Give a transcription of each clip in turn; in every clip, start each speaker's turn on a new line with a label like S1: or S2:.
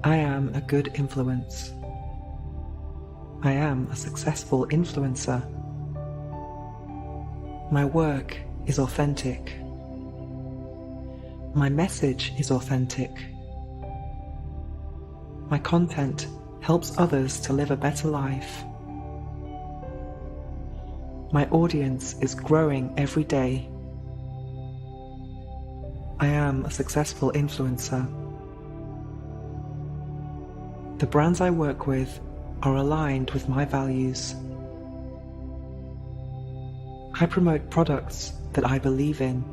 S1: I am a good influence. I am a successful influencer. My work is authentic. My message is authentic. My content helps others to live a better life. My audience is growing every day. I am a successful influencer. The brands I work with are aligned with my values. I promote products that I believe in.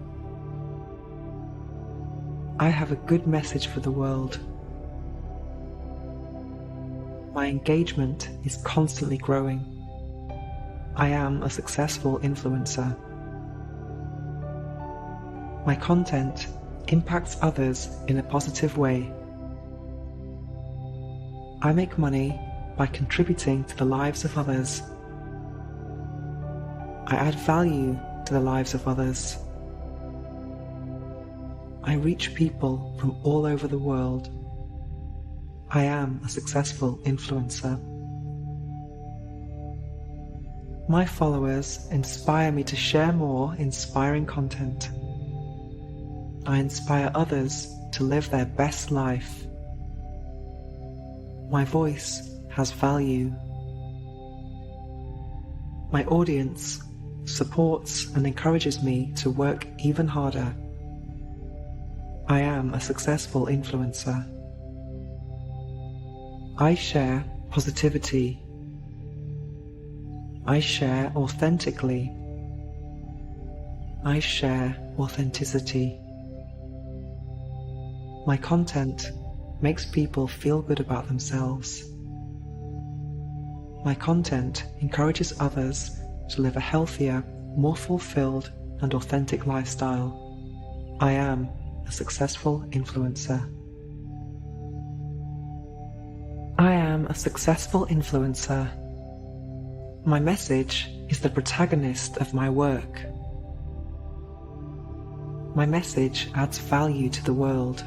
S1: I have a good message for the world. My engagement is constantly growing. I am a successful influencer. My content impacts others in a positive way. I make money by contributing to the lives of others. I add value to the lives of others. I reach people from all over the world. I am a successful influencer. My followers inspire me to share more inspiring content. I inspire others to live their best life. My voice has value. My audience supports and encourages me to work even harder. I am a successful influencer. I share positivity. I share authentically. I share authenticity. My content makes people feel good about themselves. My content encourages others to live a healthier, more fulfilled and authentic lifestyle. I am a successful influencer. I am a successful influencer. My message is the protagonist of my work. My message adds value to the world.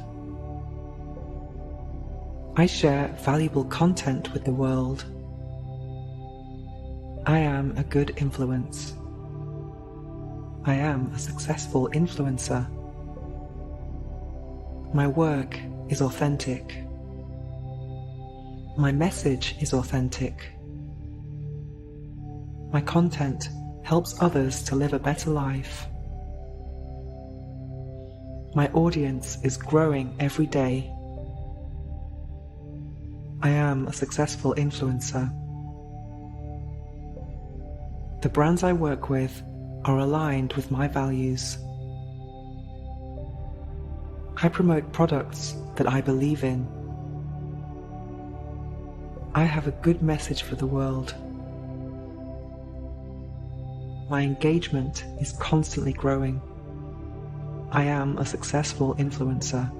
S1: I share valuable content with the world. I am a good influence. I am a successful influencer. My work is authentic. My message is authentic. My content helps others to live a better life. My audience is growing every day. I am a successful influencer. The brands I work with are aligned with my values. I promote products that I believe in. I have a good message for the world. My engagement is constantly growing. I am a successful influencer.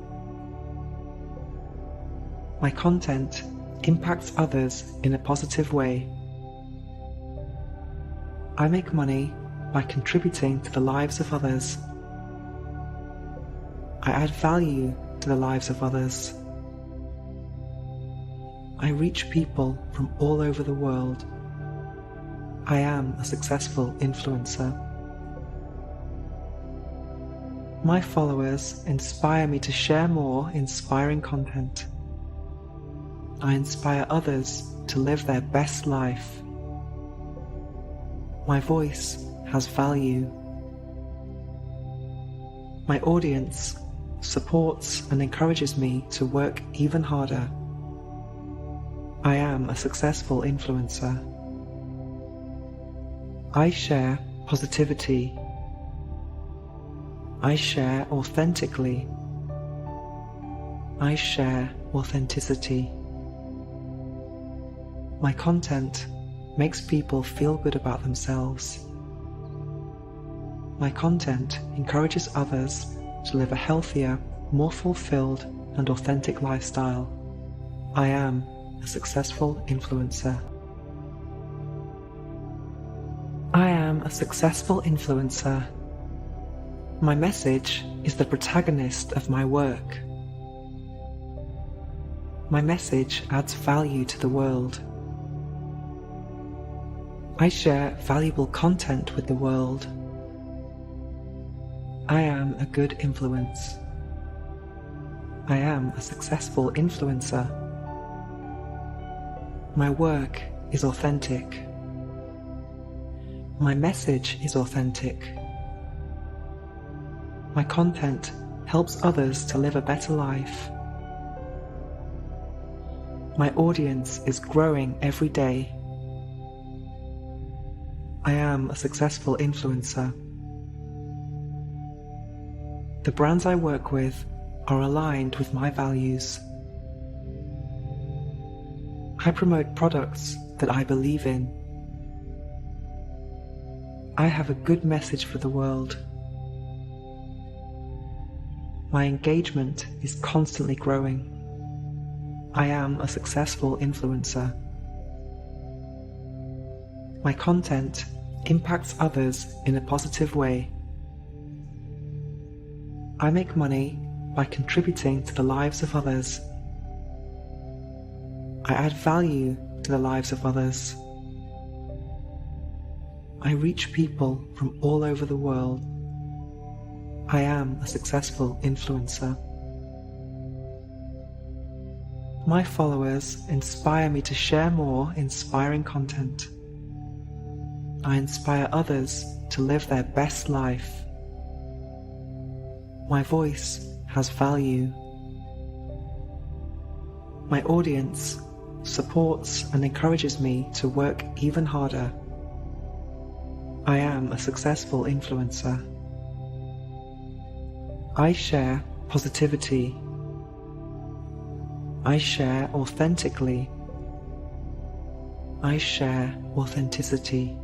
S1: My content impacts others in a positive way. I make money by contributing to the lives of others. I add value to the lives of others. I reach people from all over the world. I am a successful influencer. My followers inspire me to share more inspiring content. I inspire others to live their best life. My voice has value. My audience supports and encourages me to work even harder. I am a successful influencer. I share positivity. I share authentically. I share authenticity. My content makes people feel good about themselves. My content encourages others to live a healthier, more fulfilled and authentic lifestyle. I am a successful influencer. I am a successful influencer. My message is the protagonist of my work. My message adds value to the world. I share valuable content with the world. I am a good influence. I am a successful influencer. My work is authentic. My message is authentic. My content helps others to live a better life. My audience is growing every day. I am a successful influencer. The brands I work with are aligned with my values. I promote products that I believe in. I have a good message for the world. My engagement is constantly growing. I am a successful influencer. My content impacts others in a positive way. I make money by contributing to the lives of others. I add value to the lives of others. I reach people from all over the world. I am a successful influencer. My followers inspire me to share more inspiring content. I inspire others to live their best life. My voice has value. My audience supports and encourages me to work even harder. I am a successful influencer. I share positivity. I share authentically. I share authenticity.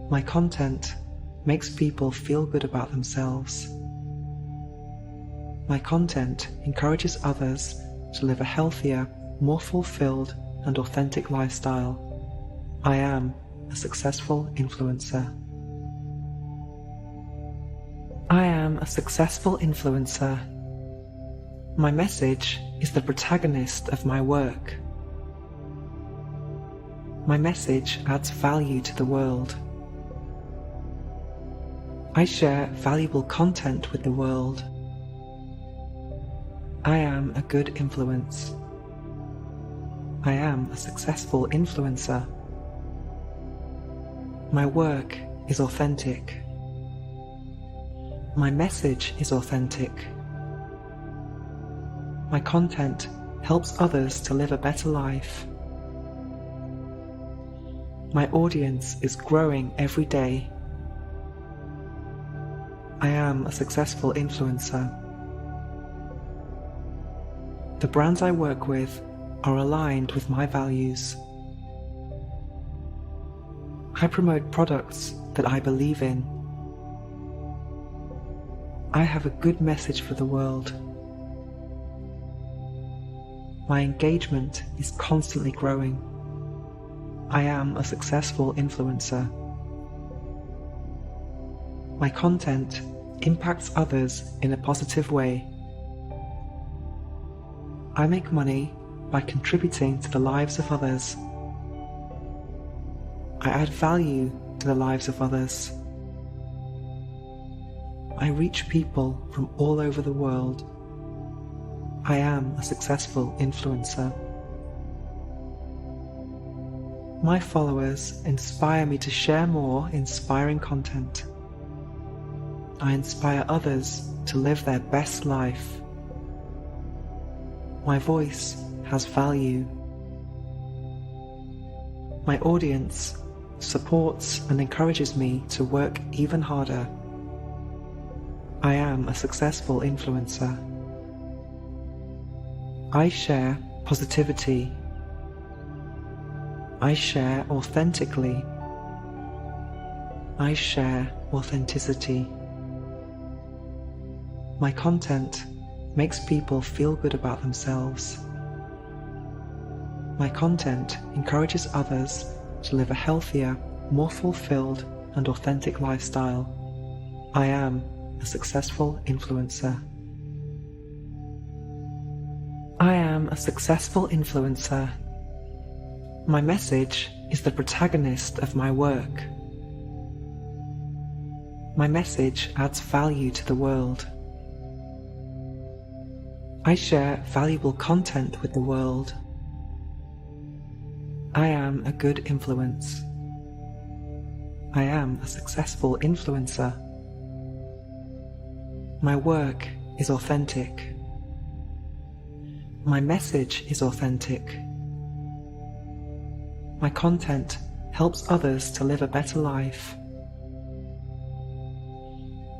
S1: My content makes people feel good about themselves. My content encourages others to live a healthier, more fulfilled and authentic lifestyle. I am a successful influencer. I am a successful influencer. My message is the protagonist of my work. My message adds value to the world. I share valuable content with the world. I am a good influence. I am a successful influencer. My work is authentic. My message is authentic. My content helps others to live a better life. My audience is growing every day. I am a successful influencer. The brands I work with are aligned with my values. I promote products that I believe in. I have a good message for the world. My engagement is constantly growing. I am a successful influencer. My content impacts others in a positive way. I make money by contributing to the lives of others. I add value to the lives of others. I reach people from all over the world. I am a successful influencer. My followers inspire me to share more inspiring content. I inspire others to live their best life. My voice has value. My audience supports and encourages me to work even harder. I am a successful influencer. I share positivity. I share authentically. I share authenticity. My content makes people feel good about themselves. My content encourages others to live a healthier, more fulfilled and authentic lifestyle. I am a successful influencer. am a successful influencer. My message is the protagonist of my work. My message adds value to the world. I share valuable content with the world. I am a good influence. I am a successful influencer. My work is authentic. My message is authentic. My content helps others to live a better life.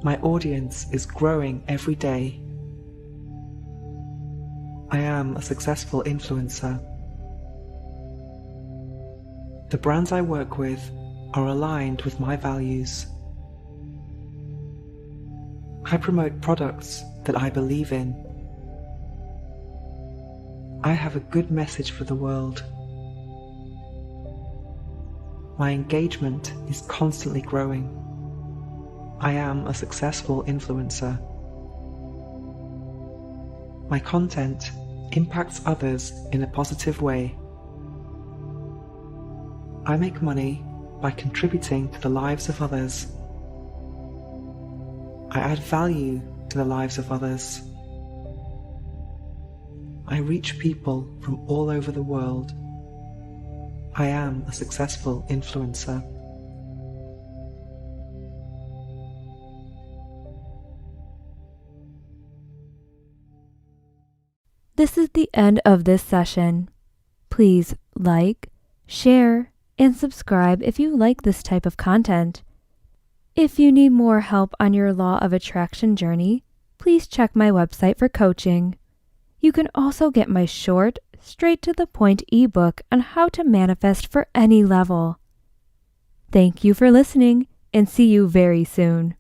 S1: My audience is growing every day. I am a successful influencer. The brands I work with are aligned with my values. I promote products that I believe in. I have a good message for the world. My engagement is constantly growing. I am a successful influencer. My content impacts others in a positive way. I make money by contributing to the lives of others. I add value to the lives of others. I reach people from all over the world. I am a successful influencer.
S2: This is the end of this session. Please like, share, and subscribe if you like this type of content. If you need more help on your law of attraction journey, please check my website for coaching. You can also get my short, straight to the point ebook on how to manifest for any level. Thank you for listening and see you very soon.